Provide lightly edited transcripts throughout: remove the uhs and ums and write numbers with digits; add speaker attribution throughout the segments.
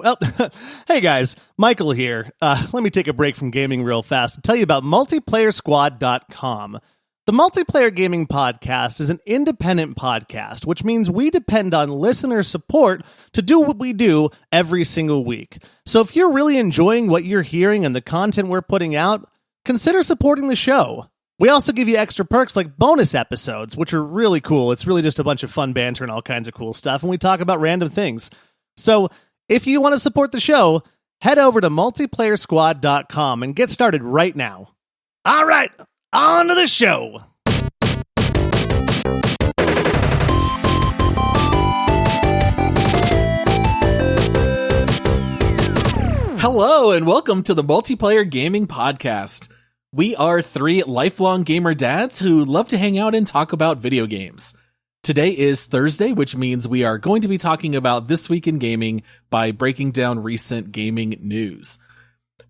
Speaker 1: Well, hey guys, Michael here. Let me take a break from gaming real fast to tell you about multiplayersquad.com. The Multiplayer Gaming Podcast is an independent podcast, which means we depend on listener support to do what we do every single week. So if you're really enjoying what you're hearing and the content we're putting out, consider supporting the show. We also give you extra perks like bonus episodes, which are really cool. It's really just a bunch of fun banter and all kinds of cool stuff, and we talk about random things. So if you want to support the show, head over to multiplayersquad.com and get started right now. All right, on to the show.
Speaker 2: Hello, and welcome to the Multiplayer Gaming Podcast. We are three lifelong gamer dads who love to hang out and talk about video games. Today is Thursday, which means we are going to be talking about this week in gaming by breaking down recent gaming news.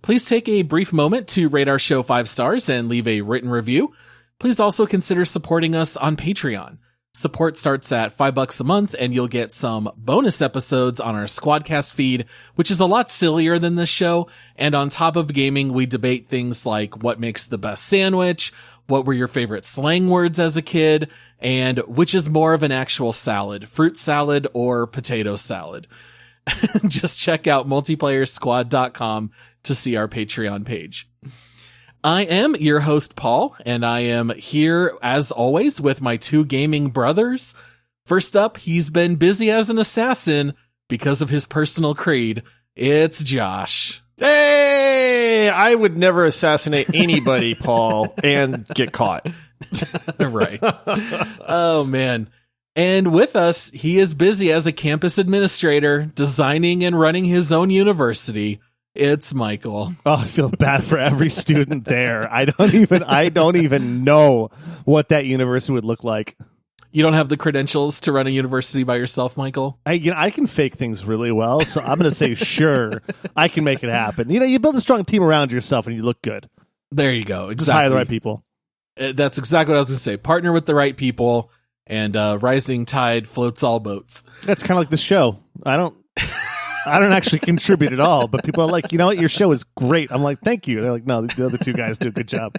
Speaker 2: Please take a brief moment to rate our show 5 stars and leave a written review. Please also consider supporting us on Patreon. Support starts at $5 a month, and you'll get some bonus episodes on our Squadcast feed, which is a lot sillier than this show. And on top of gaming, we debate things like what makes the best sandwich, what were your favorite slang words as a kid, and which is more of an actual salad, fruit salad or potato salad. Just check out multiplayersquad.com to see our Patreon page. I am your host, Paul, and I am here, as always, with my 2 gaming brothers. First up, he's been busy as an assassin because of his personal creed. It's Josh.
Speaker 3: Hey! I would never assassinate anybody, Paul, and get caught.
Speaker 2: Right. Oh, man. And with us, he is busy as a campus administrator, designing and running his own university. It's Michael.
Speaker 1: Oh, I feel bad for every student there. I don't even know what that university would look like.
Speaker 2: You don't have the credentials to run a university by yourself, Michael?
Speaker 1: I can fake things really well, so I'm going to say sure, I can make it happen. You build a strong team around yourself and you look good.
Speaker 2: There you go. Exactly.
Speaker 1: Just hire the right people.
Speaker 2: That's exactly what I was going to say. Partner with the right people, and rising tide floats all boats.
Speaker 1: That's kind of like the show. I don't actually contribute at all, but people are like, you know what, your show is great. I'm like, thank you. They're like, no, the other 2 guys do a good job.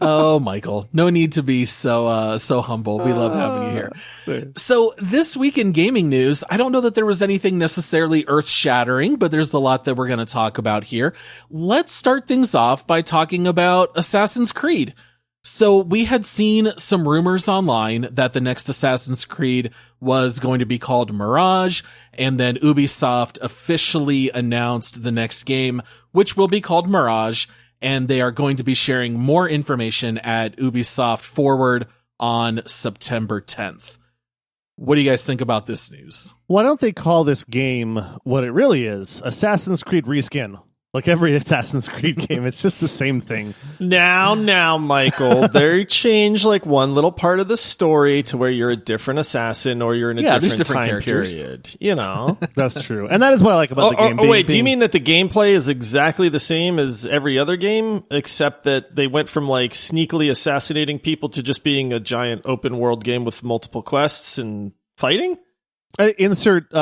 Speaker 2: Oh, Michael, no need to be so humble. We love having you here. So this week in gaming news, I don't know that there was anything necessarily earth-shattering, but there's a lot that we're going to talk about here. Let's start things off by talking about Assassin's Creed. So we had seen some rumors online that the next Assassin's Creed was going to be called Mirage, and then Ubisoft officially announced the next game, which will be called Mirage, and they are going to be sharing more information at Ubisoft Forward on September 10th. What do you guys think about this news?
Speaker 1: Why don't they call this game what it really is? Assassin's Creed Reskin. Like every Assassin's Creed game, it's just the same thing.
Speaker 3: Now, Michael, they change like one little part of the story to where you're a different assassin or you're in a different time
Speaker 2: characters.
Speaker 3: Period. You know,
Speaker 1: that's true, and that is what I like about the game.
Speaker 3: Wait, do you mean that the gameplay is exactly the same as every other game, except that they went from like sneakily assassinating people to just being a giant open world game with multiple quests and fighting?
Speaker 1: Insert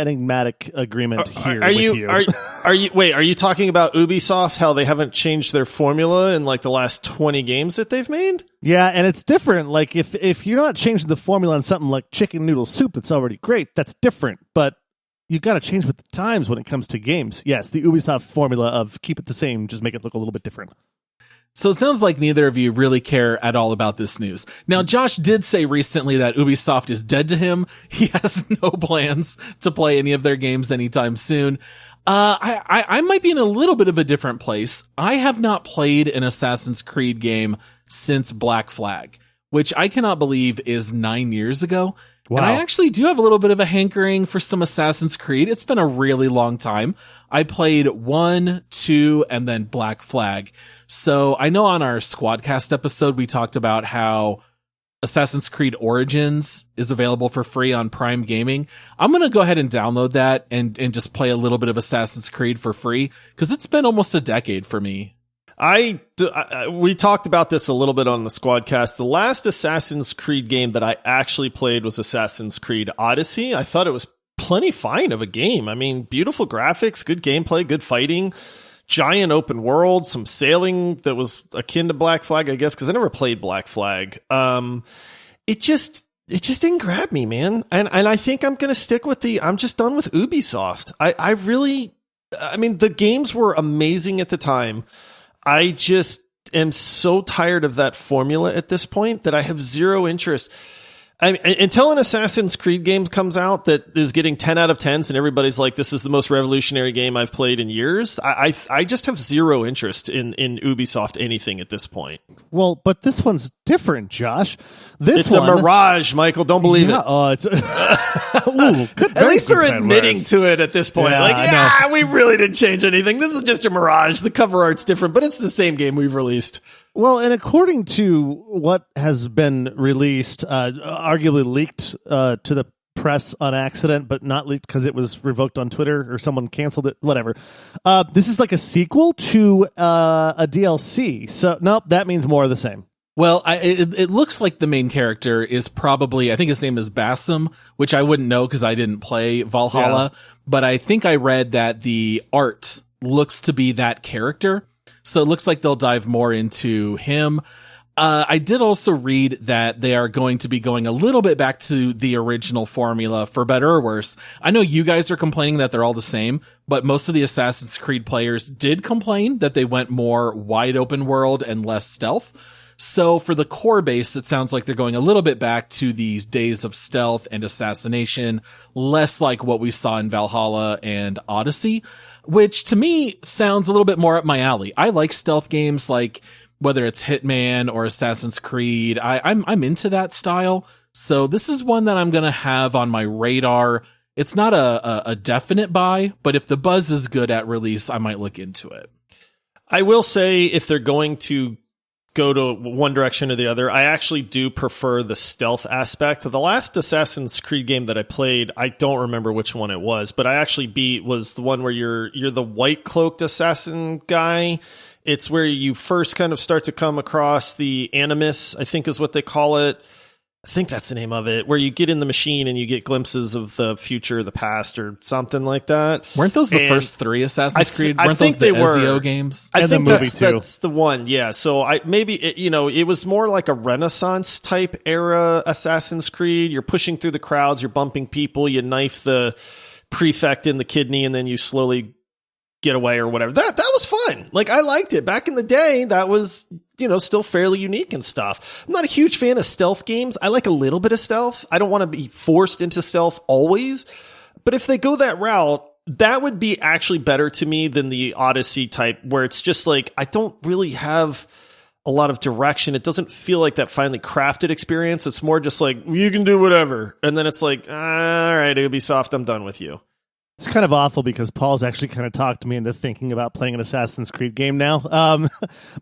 Speaker 1: enigmatic agreement here. Are
Speaker 3: you talking about Ubisoft, how they haven't changed their formula in like the last 20 games that they've made?
Speaker 1: Yeah, and it's different. Like if you're not changing the formula on something like chicken noodle soup that's already great, that's different. But you got to change with the times when it comes to games. Yes, the Ubisoft formula of keep it the same, just make it look a little bit different.
Speaker 2: So it sounds like neither of you really care at all about this news. Now, Josh did say recently that Ubisoft is dead to him. He has no plans to play any of their games anytime soon. I might be in a little bit of a different place. I have not played an Assassin's Creed game since Black Flag, which I cannot believe is 9 years ago. Wow. And I actually do have a little bit of a hankering for some Assassin's Creed. It's been a really long time. I played 1, 2, and then Black Flag. So I know on our Squadcast episode, we talked about how Assassin's Creed Origins is available for free on Prime Gaming. I'm going to go ahead and download that and just play a little bit of Assassin's Creed for free, because it's been almost a decade for me.
Speaker 3: We talked about this a little bit on the Squadcast. The last Assassin's Creed game that I actually played was Assassin's Creed Odyssey. I thought it was plenty fine of a game. I mean, beautiful graphics, good gameplay, good fighting, giant open world, some sailing that was akin to Black Flag, I guess, because I never played Black Flag. It just didn't grab me, man. And I think I'm going to stick with I'm just done with Ubisoft. I mean, the games were amazing at the time. I just am so tired of that formula at this point that I have zero interest. I mean, until an Assassin's Creed game comes out that is getting 10 out of 10s and everybody's like, this is the most revolutionary game I've played in years, I just have zero interest in Ubisoft anything at this point.
Speaker 1: Well, but this one's different, Josh.
Speaker 3: It's a mirage, Michael. Don't believe it.
Speaker 1: It's
Speaker 3: at least they're admitting to it at this point. We really didn't change anything. This is just a mirage. The cover art's different, but it's the same game we've released.
Speaker 1: Well, and according to what has been released, arguably leaked to the press on accident, but not leaked because it was revoked on Twitter or someone canceled it, whatever. This is like a sequel to a DLC. So, nope, that means more of the same.
Speaker 2: Well, it looks like the main character is probably, I think his name is Basim, which I wouldn't know because I didn't play Valhalla, but I think I read that the art looks to be that character. So it looks like they'll dive more into him. I did also read that they are going to be going a little bit back to the original formula, for better or worse. I know you guys are complaining that they're all the same, but most of the Assassin's Creed players did complain that they went more wide open world and less stealth. So for the core base, it sounds like they're going a little bit back to these days of stealth and assassination, less like what we saw in Valhalla and Odyssey, which to me sounds a little bit more up my alley. I like stealth games, like whether it's Hitman or Assassin's Creed. I'm into that style. So this is one that I'm going to have on my radar. It's not a definite buy, but if the buzz is good at release, I might look into it.
Speaker 3: I will say if they're going to go to one direction or the other, I actually do prefer the stealth aspect. The last Assassin's Creed game that I played, I don't remember which one it was, but I actually beat was the one where you're the white cloaked assassin guy. It's where you first kind of start to come across the Animus, I think is what they call it. I think that's the name of it, where you get in the machine and you get glimpses of the future, the past, or something like that.
Speaker 2: Weren't those the first three Assassin's Creed? Weren't those the Ezio games?
Speaker 3: I think that's the one, yeah. So it was more like a Renaissance type era Assassin's Creed. You're pushing through the crowds, you're bumping people, you knife the prefect in the kidney, and then you slowly get away or whatever. That was fun. Like, I liked it. Back in the day, that was, still fairly unique and stuff. I'm not a huge fan of stealth games. I like a little bit of stealth. I don't want to be forced into stealth always. But if they go that route, that would be actually better to me than the Odyssey type, where it's just like, I don't really have a lot of direction. It doesn't feel like that finely crafted experience. It's more just like, you can do whatever. And then it's like, all right, Ubisoft, I'm done with you.
Speaker 1: It's kind of awful because Paul's actually kind of talked me into thinking about playing an Assassin's Creed game now.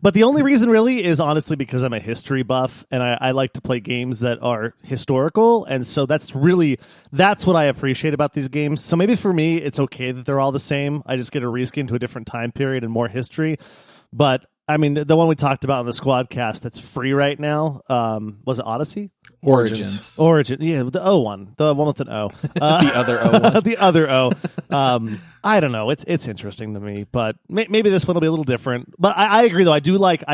Speaker 1: But the only reason really is honestly because I'm a history buff and I like to play games that are historical. And so that's what I appreciate about these games. So maybe for me, it's okay that they're all the same. I just get a reskin to a different time period and more history. But I mean, the one we talked about on the Squadcast that's free right now, was it Odyssey?
Speaker 2: Origins.
Speaker 1: Yeah, the O one. The one with an O.
Speaker 2: The other O one.
Speaker 1: The other O. I don't know. It's interesting to me, but maybe this one will be a little different. But I agree, though. I do like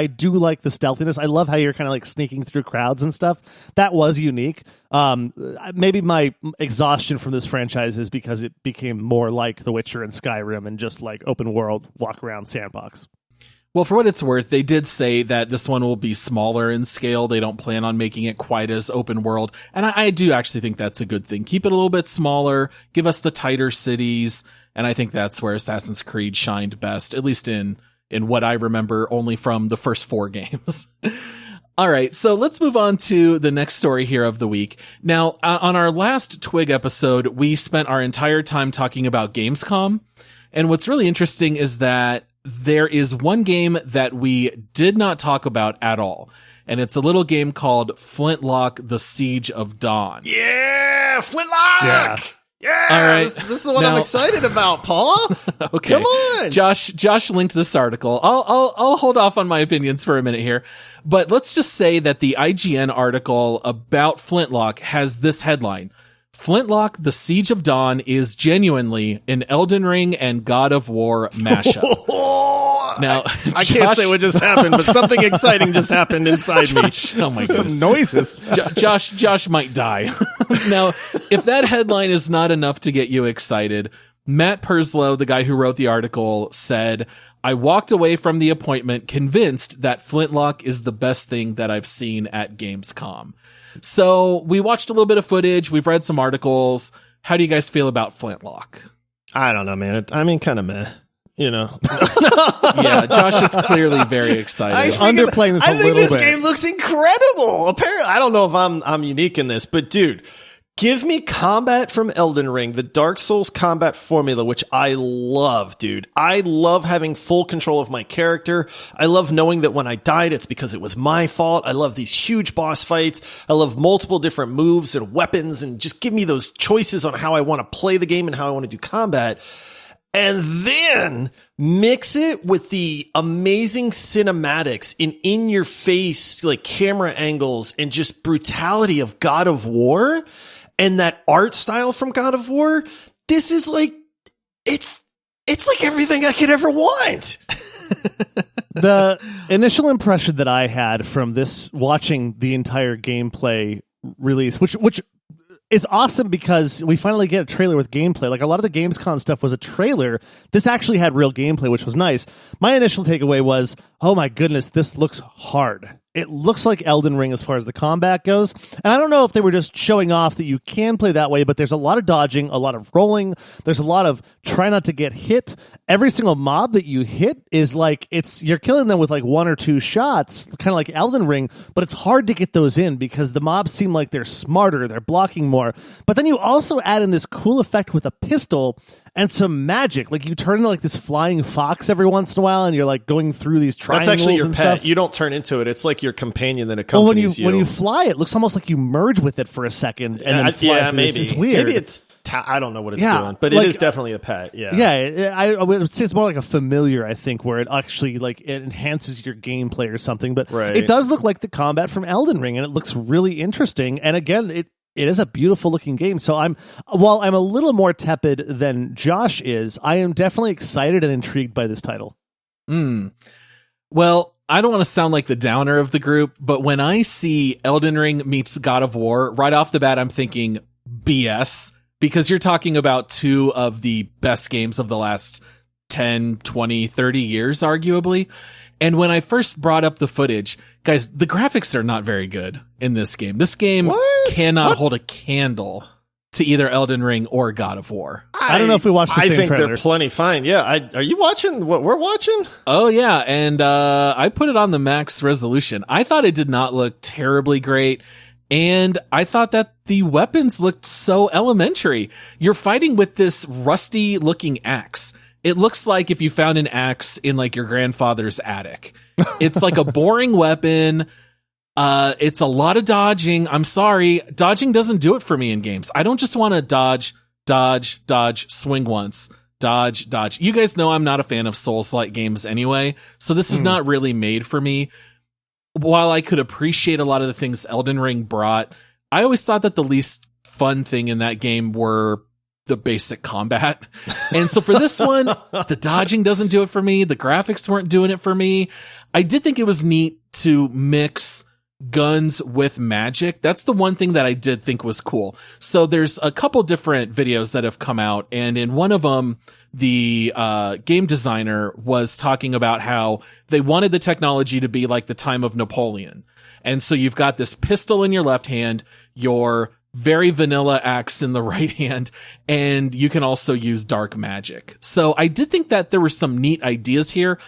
Speaker 1: the stealthiness. I love how you're kind of like sneaking through crowds and stuff. That was unique. Maybe my exhaustion from this franchise is because it became more like The Witcher and Skyrim and just like open world, walk around sandbox.
Speaker 2: Well, for what it's worth, they did say that this one will be smaller in scale. They don't plan on making it quite as open world. And I do actually think that's a good thing. Keep it a little bit smaller, give us the tighter cities. And I think that's where Assassin's Creed shined best, at least in what I remember only from the first 4 games. All right, so let's move on to the next story here of the week. Now, on our last Twig episode, we spent our entire time talking about Gamescom. And what's really interesting is that there is one game that we did not talk about at all. And it's a little game called Flintlock, The Siege of Dawn.
Speaker 3: Yeah, Flintlock! Yeah,
Speaker 2: all right.
Speaker 3: This is what I'm excited about, Paul.
Speaker 2: Okay.
Speaker 3: Come on.
Speaker 2: Josh linked this article. I'll hold off on my opinions for a minute here. But let's just say that the IGN article about Flintlock has this headline: Flintlock, The Siege of Dawn is genuinely an Elden Ring and God of War mashup. Now,
Speaker 3: I can't say what just happened, but something exciting just happened inside me.
Speaker 2: Oh my goodness.
Speaker 1: Some noises.
Speaker 2: Josh might die. Now, if that headline is not enough to get you excited, Matt Purslow, the guy who wrote the article, said, I walked away from the appointment convinced that Flintlock is the best thing that I've seen at Gamescom. So we watched a little bit of footage. We've read some articles. How do you guys feel about Flintlock?
Speaker 3: I don't know, man. I mean, kind of meh. You know,
Speaker 2: yeah, Josh is clearly very excited.
Speaker 1: Underplaying this a little bit.
Speaker 3: I think this game looks incredible. Apparently, I don't know if I'm unique in this, but dude, give me combat from Elden Ring, the Dark Souls combat formula, which I love, dude. I love having full control of my character. I love knowing that when I died, it's because it was my fault. I love these huge boss fights. I love multiple different moves and weapons, and just give me those choices on how I want to play the game and how I want to do combat. And then mix it with the amazing cinematics in your face, like camera angles and just brutality of God of War and that art style from God of War. This is like, it's like everything I could ever want.
Speaker 1: The initial impression that I had from this, watching the entire gameplay release, which it's awesome because we finally get a trailer with gameplay. Like, a lot of the Gamescom stuff was a trailer. This actually had real gameplay, which was nice. My initial takeaway was, oh my goodness, this looks hard. It looks like Elden Ring as far as the combat goes. And I don't know if they were just showing off that you can play that way, but there's a lot of dodging, a lot of rolling. There's a lot of try not to get hit. Every single mob that you hit is like, you're killing them with like one or two shots, kind of like Elden Ring, but it's hard to get those in because the mobs seem like they're smarter, they're blocking more. But then you also add in this cool effect with a pistol and some magic. Like, you turn into like this flying fox every once in a while, and you're like going through these triangles.
Speaker 3: That's actually your
Speaker 1: and
Speaker 3: pet.
Speaker 1: Stuff.
Speaker 3: You don't turn into it. It's like your companion that accompanies
Speaker 1: when you fly, it looks almost like you merge with it for a second and then fly.
Speaker 3: Yeah,
Speaker 1: through
Speaker 3: maybe
Speaker 1: it's weird.
Speaker 3: Maybe it's I don't know what it's doing, but like, it is definitely a pet. Yeah,
Speaker 1: I would say it's more like a familiar. I think where it actually like it enhances your gameplay or something. But It does look like the combat from Elden Ring, and it looks really interesting. And again, it is a beautiful looking game. So while I'm a little more tepid than Josh is, I am definitely excited and intrigued by this title.
Speaker 2: Well, I don't want to sound like the downer of the group, but when I see Elden Ring meets God of War, right off the bat, I'm thinking BS, because you're talking about two of the best games of the last 10, 20, 30 years, arguably. And when I first brought up the footage, guys, the graphics are not very good in this game. This game cannot hold a candle to either Elden Ring or God of War.
Speaker 1: I don't know if we watched the same
Speaker 3: trailer. I think
Speaker 1: trailer.
Speaker 3: they're plenty fine. Yeah, are you watching what we're watching?
Speaker 2: Oh, yeah, and I put it on the max resolution. I thought it did not look terribly great, and I thought that the weapons looked so elementary. You're fighting with this rusty-looking axe. It looks like if you found an axe in like your grandfather's attic. It's like a boring weapon. It's a lot of dodging. I'm sorry. Dodging doesn't do it for me in games. I don't just want to dodge, swing once, dodge. You guys know I'm not a fan of Souls-like games anyway, so this is not really made for me. While I could appreciate a lot of the things Elden Ring brought, I always thought that the least fun thing in that game were the basic combat. And so for this one, the dodging doesn't do it for me. The graphics weren't doing it for me. I did think it was neat to mix guns with magic. That's the one thing that I did think was cool. So there's a couple different videos that have come out, and in one of them, the game designer was talking about how they wanted the technology to be like the time of Napoleon. And so you've got this pistol in your left hand, your very vanilla axe in the right hand, and you can also use dark magic. So I did think that there were some neat ideas here.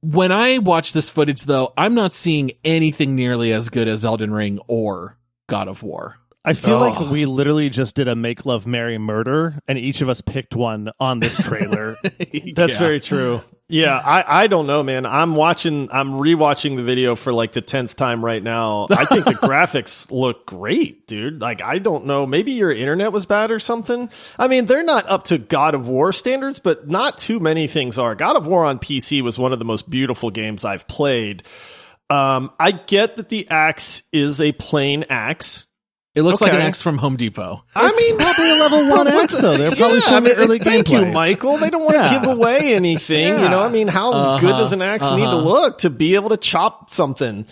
Speaker 2: When I watch this footage, though, I'm not seeing anything nearly as good as Elden Ring or God of War.
Speaker 1: I feel like we literally just did a Make Love Marry Murder, and each of us picked one on this trailer.
Speaker 3: That's very true. Yeah, I don't know, man. I'm rewatching the video for like the 10th time right now. I think the graphics look great, dude. Like, I don't know. Maybe your internet was bad or something. I mean, they're not up to God of War standards, but not too many things are. God of War on PC was one of the most beautiful games I've played. I get that the axe is a plain axe.
Speaker 2: It looks like an axe from Home Depot.
Speaker 1: It's probably a level 1 axe, though. They're probably showing early
Speaker 3: thank
Speaker 1: gameplay.
Speaker 3: you, Michael. They don't want to give away anything.
Speaker 1: Yeah.
Speaker 3: You know, I mean, how good does an axe need to look to be able to chop something?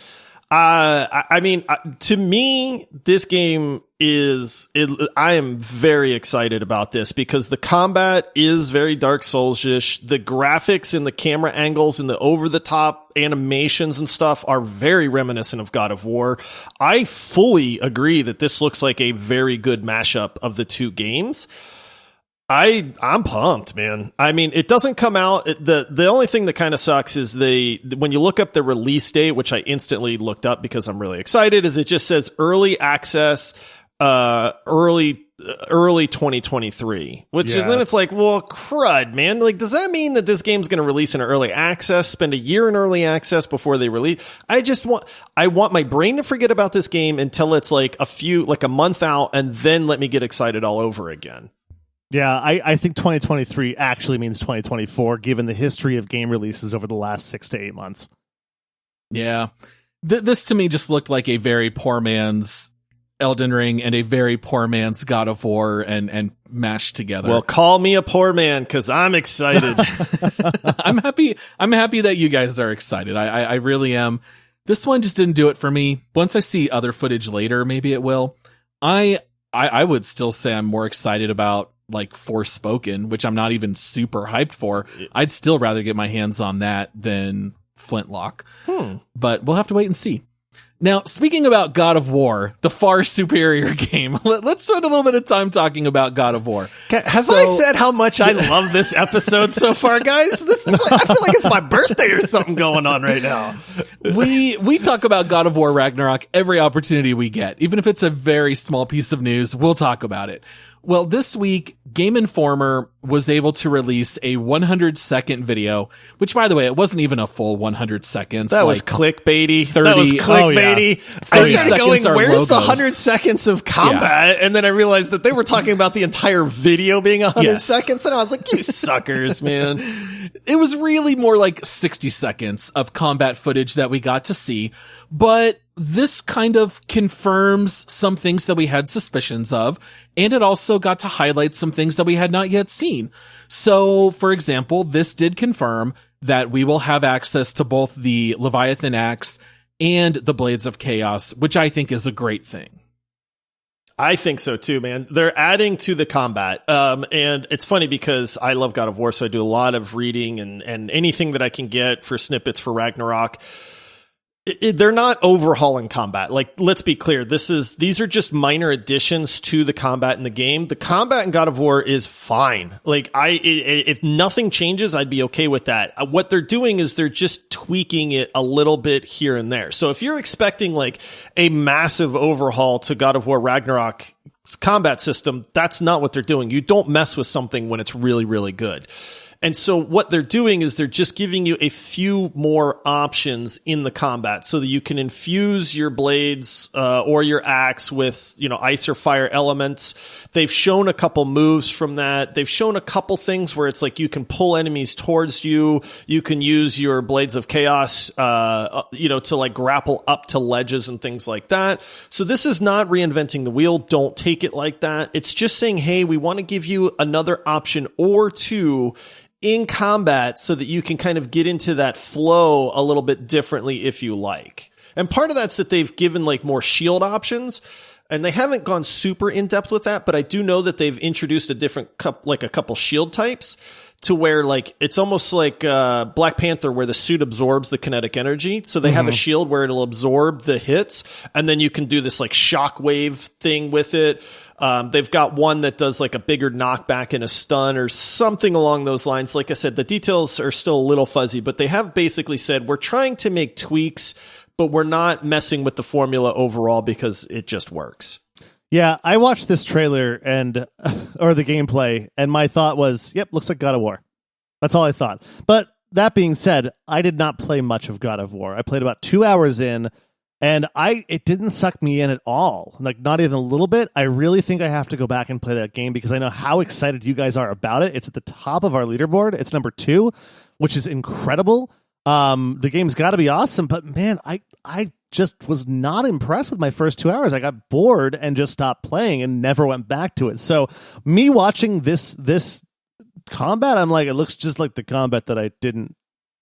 Speaker 3: I mean, to me, this game I am very excited about this because the combat is very Dark Souls-ish. The graphics and the camera angles and the over-the-top animations and stuff are very reminiscent of God of War. I fully agree that this looks like a very good mashup of the two games. I'm pumped, man. I mean, it doesn't come out. The only thing that kind of sucks is when you look up the release date, which I instantly looked up because I'm really excited, is it just says early access, early 2023, which is, then it's like, well, crud, man. Like, does that mean that this game's going to release in early access, spend a year in early access before they release? I want my brain to forget about this game until it's like a month out, and then let me get excited all over again.
Speaker 1: Yeah, I think 2023 actually means 2024, given the history of game releases over the last 6 to 8 months.
Speaker 2: Yeah. This to me just looked like a very poor man's Elden Ring and a very poor man's God of War and mashed together.
Speaker 3: Well, call me a poor man because I'm excited.
Speaker 2: I'm happy that you guys are excited. I really am. This one just didn't do it for me. Once I see other footage later, maybe it will. I would still say I'm more excited about like Forspoken, which I'm not even super hyped for. I'd still rather get my hands on that than Flintlock. But we'll have to wait and see. Now, speaking about God of War, the far superior game, let's spend a little bit of time talking about God of War.
Speaker 3: Have I said how much I love this episode so far, guys? I feel like it's my birthday or something going on right now.
Speaker 2: We talk about God of War Ragnarok every opportunity we get. Even if it's a very small piece of news, we'll talk about it. Well, this week, Game Informer was able to release a 100-second video, which, by the way, it wasn't even a full 100 seconds.
Speaker 3: That was clickbaity. That was clickbaity. I started going, where's the 100 seconds of combat? Yeah. And then I realized that they were talking about the entire video being 100 seconds. And I was like, you suckers, man.
Speaker 2: It was really more like 60 seconds of combat footage that we got to see. But this kind of confirms some things that we had suspicions of, and it also got to highlight some things that we had not yet seen. So, for example, this did confirm that we will have access to both the Leviathan Axe and the Blades of Chaos, which I think is a great thing.
Speaker 3: I think so too, man. They're adding to the combat. And it's funny because I love God of War, so I do a lot of reading and anything that I can get for snippets for Ragnarok. They're not overhauling combat. Like, let's be clear. These are just minor additions to the combat in the game. The combat in God of War is fine. Like, if nothing changes, I'd be okay with that. What they're doing is they're just tweaking it a little bit here and there. So if you're expecting like a massive overhaul to God of War Ragnarok's combat system, that's not what they're doing. You don't mess with something when it's really, really good. And so what they're doing is they're just giving you a few more options in the combat so that you can infuse your blades or your axe with, ice or fire elements. They've shown a couple moves from that. They've shown a couple things where it's like you can pull enemies towards you. You can use your Blades of Chaos, to like grapple up to ledges and things like that. So this is not reinventing the wheel. Don't take it like that. It's just saying, hey, we want to give you another option or two in combat so that you can kind of get into that flow a little bit differently if you like. And part of that's that they've given like more shield options, and they haven't gone super in depth with that, but I do know that they've introduced a couple shield types to where like it's almost like Black Panther where the suit absorbs the kinetic energy. So they have a shield where it'll absorb the hits, and then you can do this like shockwave thing with it. They've got one that does like a bigger knockback and a stun or something along those lines. Like I said, the details are still a little fuzzy, but they have basically said we're trying to make tweaks, but we're not messing with the formula overall because it just works.
Speaker 1: Yeah, I watched this trailer or the gameplay, and my thought was, yep, looks like God of War. That's all I thought. But that being said, I did not play much of God of War. I played about 2 hours in, and it didn't suck me in at all. Like, not even a little bit. I really think I have to go back and play that game because I know how excited you guys are about it. It's at the top of our leaderboard. It's number 2, which is incredible. The game's got to be awesome, but man, I just was not impressed with my first 2 hours. I got bored and just stopped playing and never went back to it. So me watching this combat, I'm like, it looks just like the combat that I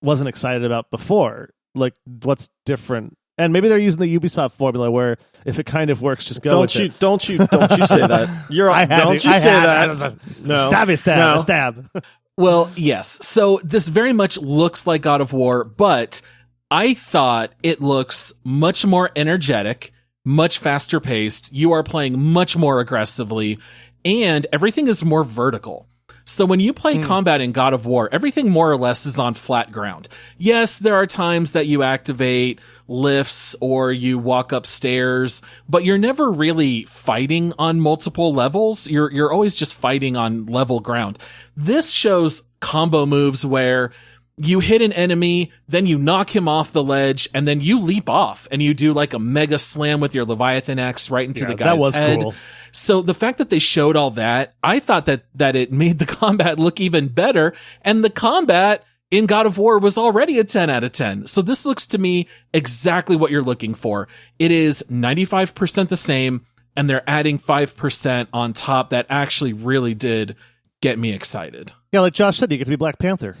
Speaker 1: wasn't excited about before. Like, what's different? And maybe they're using the Ubisoft formula where if it kind of works, just go with it.
Speaker 3: Don't you say that. Don't you say that. No.
Speaker 1: Stab.
Speaker 2: Well, yes. So this very much looks like God of War, but I thought it looks much more energetic, much faster paced. You are playing much more aggressively, and everything is more vertical. So when you play combat in God of War, everything more or less is on flat ground. Yes, there are times that you activate lifts or you walk upstairs, but you're never really fighting on multiple levels. You're always just fighting on level ground. This shows combo moves where you hit an enemy, then you knock him off the ledge, and then you leap off and you do like a mega slam with your Leviathan axe right into the guy's head. Cool. So the fact that they showed all that, I thought that it made the combat look even better, and the combat in God of War was already a 10 out of 10. So this looks to me exactly what you're looking for. It is 95% the same, and they're adding 5% on top that actually really did get me excited.
Speaker 1: Yeah, like Josh said, you get to be Black Panther.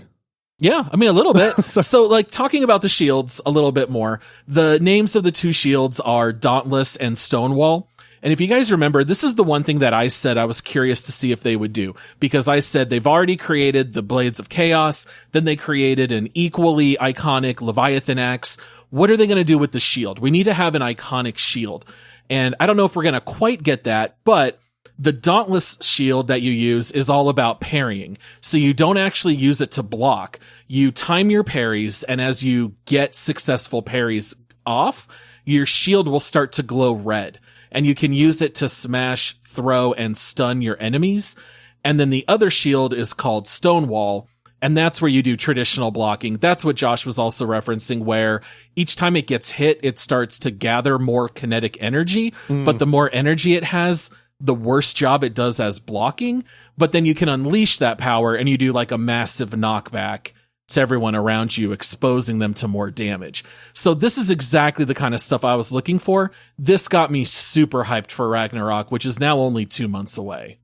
Speaker 2: Yeah, I mean, a little bit. So, like, talking about the shields a little bit more, the names of the two shields are Dauntless and Stonewall. And if you guys remember, this is the one thing that I said I was curious to see if they would do, because I said they've already created the Blades of Chaos, then they created an equally iconic Leviathan axe. What are they going to do with the shield? We need to have an iconic shield. And I don't know if we're going to quite get that, but the Dauntless shield that you use is all about parrying. So you don't actually use it to block. You time your parries, and as you get successful parries off, your shield will start to glow red. And you can use it to smash, throw, and stun your enemies. And then the other shield is called Stonewall, and that's where you do traditional blocking. That's what Josh was also referencing, where each time it gets hit, it starts to gather more kinetic energy, but the more energy it has, the worse job it does as blocking. But then you can unleash that power, and you do like a massive knockback to everyone around you, exposing them to more damage. So this is exactly the kind of stuff I was looking for. This got me super hyped for Ragnarok, which is now only 2 months away.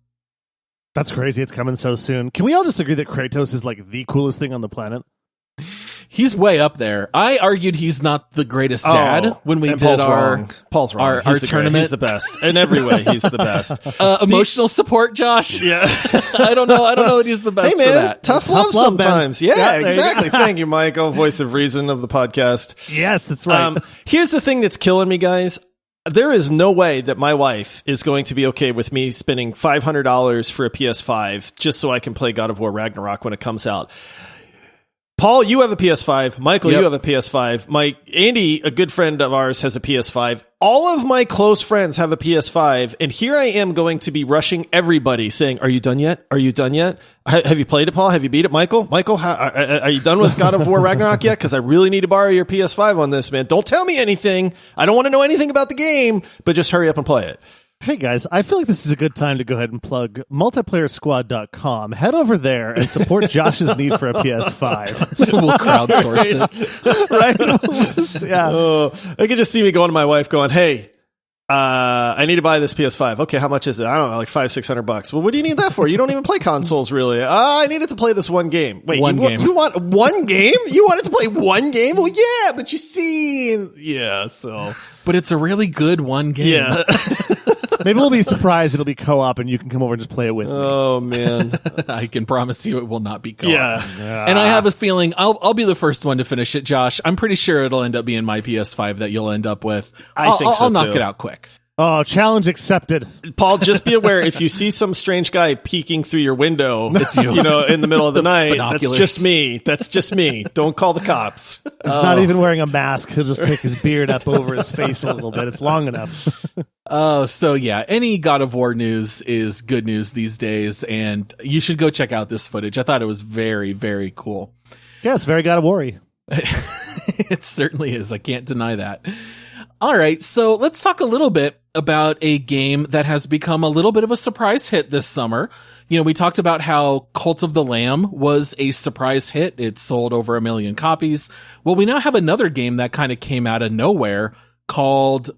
Speaker 1: That's crazy. It's coming so soon. Can we all just agree that Kratos is like the coolest thing on the planet?
Speaker 2: He's way up there. I argued he's not the greatest dad when we did
Speaker 3: Paul's wrong.
Speaker 2: Our tournament.
Speaker 3: He's the best. In every way, he's the best.
Speaker 2: Emotional support, Josh?
Speaker 3: Yeah.
Speaker 2: I don't know that he's the best
Speaker 3: hey, man,
Speaker 2: for that.
Speaker 3: Tough love sometimes. Yeah, exactly. Thank you, Michael, voice of reason of the podcast.
Speaker 1: Yes, that's right.
Speaker 3: Here's the thing that's killing me, guys. There is no way that my wife is going to be okay with me spending $500 for a PS5 just so I can play God of War Ragnarok when it comes out. Paul, you have a PS5. Michael, you have a PS5. Andy, a good friend of ours, has a PS5. All of my close friends have a PS5, and here I am going to be rushing everybody saying, are you done yet? Are you done yet? Have you played it, Paul? Have you beat it, Michael? Michael, are you done with God of War Ragnarok yet? Because I really need to borrow your PS5 on this, man. Don't tell me anything. I don't want to know anything about the game, but just hurry up and play it.
Speaker 1: Hey guys, I feel like this is a good time to go ahead and plug multiplayersquad.com. Head over there and support Josh's need for a PS5.
Speaker 2: We'll crowdsource it.
Speaker 1: Right?
Speaker 3: I could just see me going to my wife going, hey, I need to buy this PS5. Okay, how much is it? I don't know, like $500-$600. Well, what do you need that for? You don't even play consoles, really. I needed to play this one game. Wait, you want one game? You wanted to play one game? Well, yeah, but you see, so.
Speaker 2: But it's a really good one game.
Speaker 3: Yeah.
Speaker 1: Maybe we'll be surprised it'll be co-op and you can come over and just play it with me.
Speaker 3: Oh, man.
Speaker 2: I can promise you it will not be co-op.
Speaker 3: Yeah.
Speaker 2: And I have a feeling I'll be the first one to finish it, Josh. I'm pretty sure it'll end up being my PS5 that you'll end up with.
Speaker 3: I think so,
Speaker 2: I'll knock it out quick.
Speaker 1: Oh, challenge accepted.
Speaker 3: Paul, just be aware, if you see some strange guy peeking through your window,
Speaker 2: it's you.
Speaker 3: In the middle of the night,
Speaker 2: binoculars.
Speaker 3: That's just me. Don't call the cops.
Speaker 1: He's not even wearing a mask. He'll just take his beard up over his face a little bit. It's long enough.
Speaker 2: Oh, so yeah, any God of War news is good news these days, and you should go check out this footage. I thought it was very, very cool.
Speaker 1: Yeah, it's very God of War-y.
Speaker 2: It certainly is. I can't deny that. All right, so let's talk a little bit about a game that has become a little bit of a surprise hit this summer. We talked about how Cult of the Lamb was a surprise hit. It sold over 1 million copies. Well, we now have another game that kind of came out of nowhere called,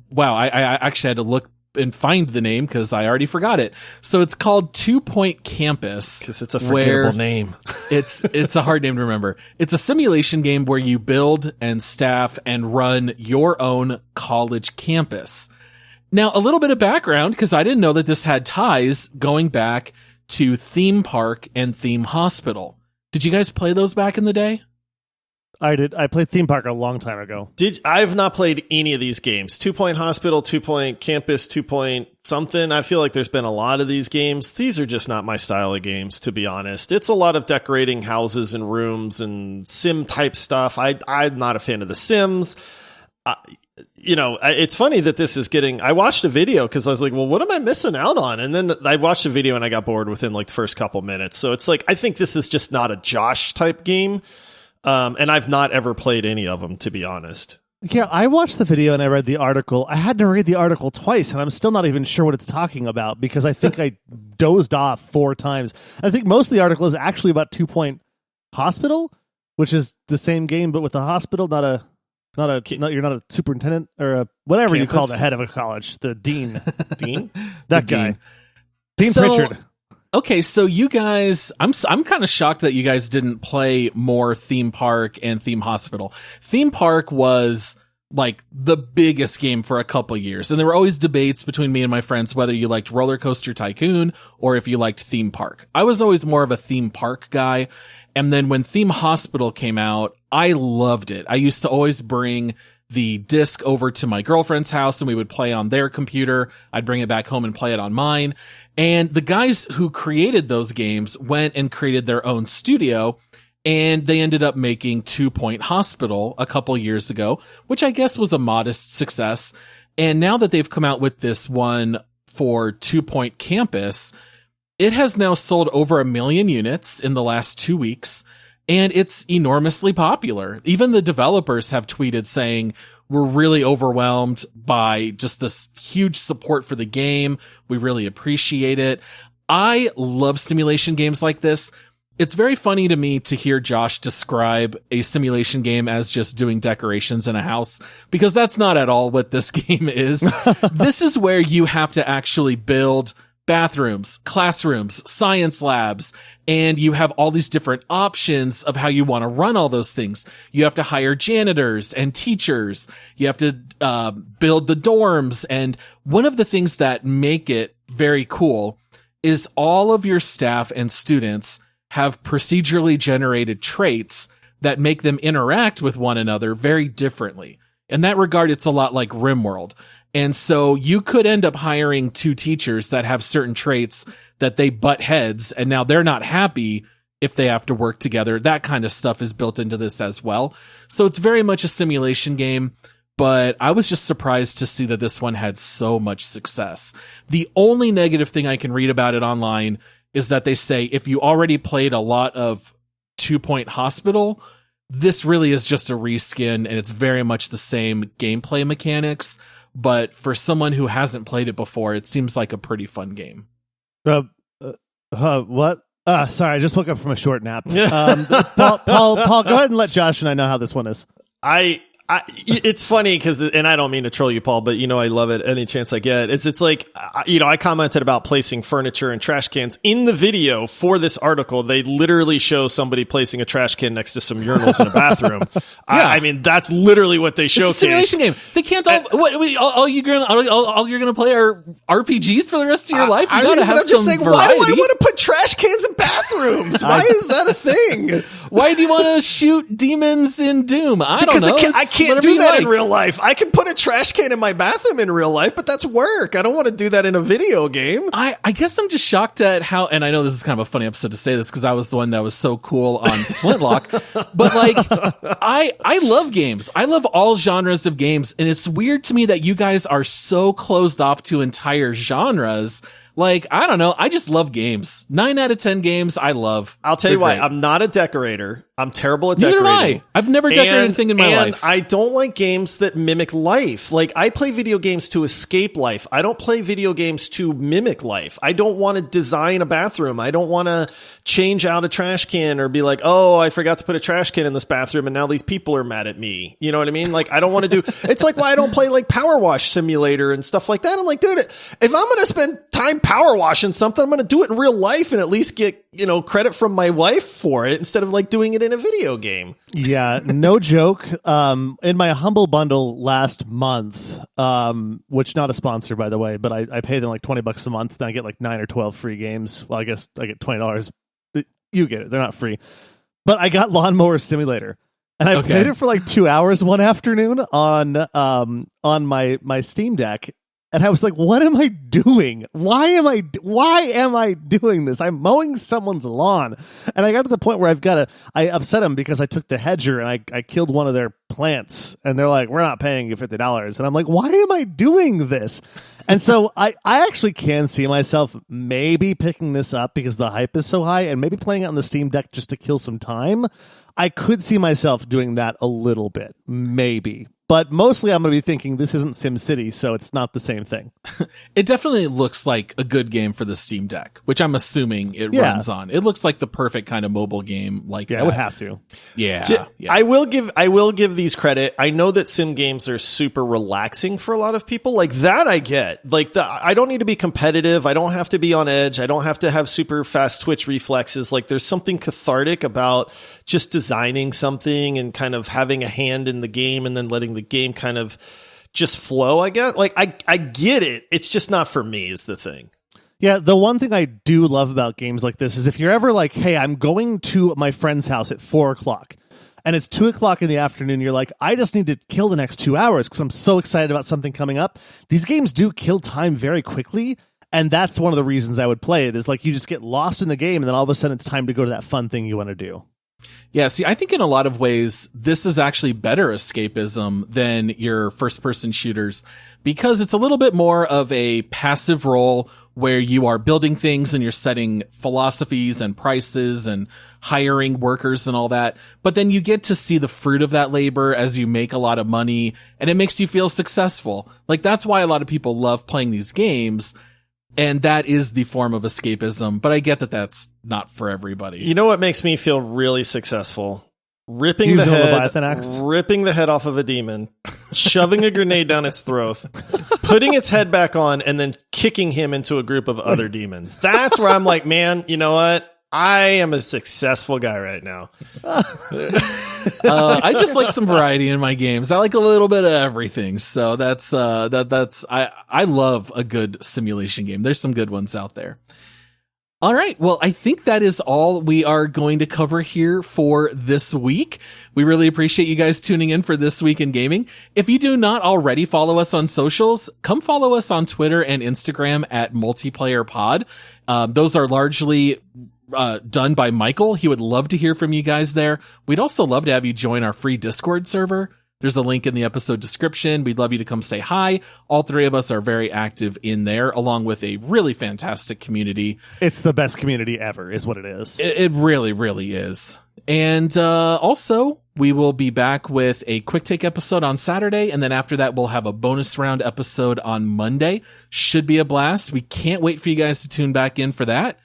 Speaker 2: wow, I actually had to look and find the name because I already forgot it. So it's called 2 Point Campus.
Speaker 3: Because it's a forgettable name.
Speaker 2: It's a hard name to remember. It's a simulation game where you build and staff and run your own college campus. Now, a little bit of background, because I didn't know that this had ties going back to Theme Park and Theme Hospital. Did you guys play those back in the day?
Speaker 1: I did. I played Theme Park a long time ago.
Speaker 3: I've not played any of these games. 2 Point Hospital, 2 Point Campus, 2 Point something. I feel like there's been a lot of these games. These are just not my style of games, to be honest. It's a lot of decorating houses and rooms and sim type stuff. I'm not a fan of The Sims. It's funny that this is getting, I watched a video because I was like, well, what am I missing out on? And then I watched a video and I got bored within like the first couple minutes. So it's like, I think this is just not a Josh type game. And I've not ever played any of them, to be honest.
Speaker 1: Yeah, I watched the video and I read the article. I had to read the article twice, and I'm still not even sure what it's talking about because I think I dozed off 4 times. I think most of the article is actually about 2 Point Hospital, which is the same game but with a hospital, you're not a superintendent or a whatever campus. You call the head of a college, the dean.
Speaker 3: Dean?
Speaker 1: That
Speaker 2: the
Speaker 1: guy.
Speaker 2: Dean
Speaker 1: Pritchard.
Speaker 2: Okay, so you guys, I'm kind of shocked that you guys didn't play more Theme Park and Theme Hospital. Theme Park was like the biggest game for a couple years, and there were always debates between me and my friends whether you liked Roller Coaster Tycoon or if you liked Theme Park. I was always more of a Theme Park guy, and then when Theme Hospital came out, I loved it. I used to always bring the disc over to my girlfriend's house and we would play on their computer. I'd bring it back home and play it on mine. And the guys who created those games went and created their own studio, and they ended up making 2 Point Hospital a couple years ago, which I guess was a modest success. And now that they've come out with this one for 2 Point Campus, it has now sold over 1 million units in the last 2 weeks. And it's enormously popular. Even the developers have tweeted saying, we're really overwhelmed by just this huge support for the game. We really appreciate it. I love simulation games like this. It's very funny to me to hear Josh describe a simulation game as just doing decorations in a house, because that's not at all what this game is. This is where you have to actually build bathrooms, classrooms, science labs, and you have all these different options of how you want to run all those things. You have to hire janitors and teachers. You have to build the dorms. And one of the things that make it very cool is all of your staff and students have procedurally generated traits that make them interact with one another very differently. In that regard, it's a lot like RimWorld. And so you could end up hiring 2 teachers that have certain traits that they butt heads, and now they're not happy if they have to work together. That kind of stuff is built into this as well. So it's very much a simulation game, but I was just surprised to see that this one had so much success. The only negative thing I can read about it online is that they say if you already played a lot of 2 Point Hospital, this really is just a reskin, and it's very much the same gameplay mechanics. But for someone who hasn't played it before, it seems like a pretty fun game.
Speaker 1: What? Sorry, I just woke up from a short nap. Paul, go ahead and let Josh and I know how this one is.
Speaker 3: It's funny because, and I don't mean to troll you, Paul, but I love it any chance I get. It's like, I commented about placing furniture and trash cans in the video for this article. They literally show somebody placing a trash can next to some urinals in a bathroom. Yeah. I mean, that's literally what they showcase.
Speaker 2: It's a simulation game. They can't all you're gonna play are RPGs for the rest of your life. You gotta have some variety.
Speaker 3: Why do I want to put trash cans in bathrooms? Why is that a thing?
Speaker 2: Why do you want to shoot demons in Doom? I don't know.
Speaker 3: I can't do that in real life. I can put a trash can in my bathroom in real life, but that's work. I don't want to do that in a video game.
Speaker 2: I guess I'm just shocked at how, and I know this is kind of a funny episode to say this because I was the one that was so cool on Flintlock, but like, I love games. I love all genres of games, and it's weird to me that you guys are so closed off to entire genres. Like, I don't know. I just love games. 9 out of 10 games I love.
Speaker 3: I'll tell you why. I'm not a decorator. I'm terrible at
Speaker 2: Neither
Speaker 3: decorating.
Speaker 2: am I. I've never decorated anything in my life.
Speaker 3: I don't like games that mimic life. Like, I play video games to escape life. I don't play video games to mimic life. I don't want to design a bathroom. I don't want to change out a trash can or be like, oh, I forgot to put a trash can in this bathroom and now these people are mad at me. You know what I mean? Like, I don't want to do, it's like why I don't play like Power Wash Simulator and stuff like that. I'm like, dude, if I'm going to spend time power washing something, I'm going to do it in real life and at least get, credit from my wife for it instead of like doing it in a video game.
Speaker 1: Yeah, no joke. In my Humble Bundle last month, which not a sponsor, by the way, but I pay them like $20 a month, and I get like 9 or 12 free games. Well, I guess I get $20. You get it. They're not free. But I got Lawnmower Simulator. And I played it for like 2 hours one afternoon on my Steam Deck. And I was like, what am I doing? Why am I doing this? I'm mowing someone's lawn. And I got to the point where I upset them because I took the hedger and I killed one of their plants. And they're like, we're not paying you $50. And I'm like, why am I doing this? And so I actually can see myself maybe picking this up because the hype is so high and maybe playing it on the Steam Deck just to kill some time. I could see myself doing that a little bit, maybe. But mostly I'm going to be thinking this isn't SimCity, so it's not the same thing.
Speaker 2: It definitely looks like a good game for the Steam Deck, which I'm assuming it runs on. It looks like the perfect kind of mobile game like that.
Speaker 1: Yeah, it would have to.
Speaker 2: Yeah.
Speaker 3: I will give these credit. I know that sim games are super relaxing for a lot of people. Like that I get. Like I don't need to be competitive. I don't have to be on edge. I don't have to have super fast twitch reflexes. Like there's something cathartic about just designing something and kind of having a hand in the game and then letting the game kind of just flow, I guess. Like I get it. It's just not for me is the thing.
Speaker 1: Yeah, the one thing I do love about games like this is if you're ever like, hey, I'm going to my friend's house at 4:00 and it's 2:00 in the afternoon, you're like, I just need to kill the next 2 hours because I'm so excited about something coming up. These games do kill time very quickly. And that's one of the reasons I would play it is like you just get lost in the game and then all of a sudden it's time to go to that fun thing you want to do.
Speaker 2: Yeah, see, I think in a lot of ways, this is actually better escapism than your first-person shooters because it's a little bit more of a passive role where you are building things and you're setting philosophies and prices and hiring workers and all that. But then you get to see the fruit of that labor as you make a lot of money and it makes you feel successful. Like, that's why a lot of people love playing these games. And that is the form of escapism, but I get that that's not for everybody.
Speaker 3: You know what makes me feel really successful? Ripping the head off of a demon, shoving a grenade down its throat, putting its head back on, and then kicking him into a group of other demons. That's where I'm like, man, you know what? I am a successful guy right now.
Speaker 2: I just like some variety in my games. I like a little bit of everything. So that's I love a good simulation game. There's some good ones out there. All right. Well, I think that is all we are going to cover here for this week. We really appreciate you guys tuning in for This Week in Gaming. If you do not already follow us on socials, come follow us on Twitter and Instagram at MultiplayerPod. Those are largely done by Michael. He would love to hear from you guys there. We'd also love to have you join our free Discord server. There's a link in the episode description. We'd love you to come say hi. All three of us are very active in there, along with a really fantastic community.
Speaker 1: It's the best community ever, is what it is.
Speaker 2: It really, really is. And also, we will be back with a quick take episode on Saturday, and then after that, we'll have a bonus round episode on Monday. Should be a blast. We can't wait for you guys to tune back in for that.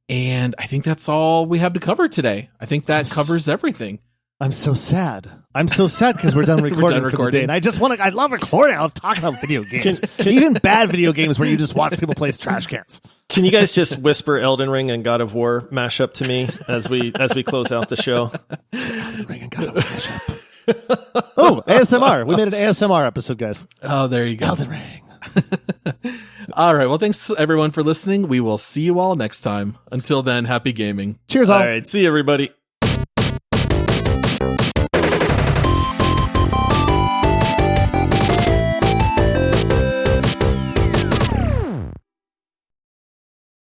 Speaker 2: And I think that's all we have to cover today. I think that covers everything.
Speaker 1: I'm so sad. Because we're done recording for the day. And I love recording. I love talking about video games. Even bad video games where you just watch people play trash cans.
Speaker 3: Can you guys just whisper Elden Ring and God of War mashup to me as we close out the show?
Speaker 1: Elden Ring and God of War mashup. Oh, ASMR. We made an ASMR episode, guys.
Speaker 2: Oh, there you go.
Speaker 1: Elden Ring.
Speaker 2: All right. Well, thanks everyone for listening. We will see you all next time. Until then, happy gaming.
Speaker 1: Cheers all.
Speaker 3: All right. See you, everybody.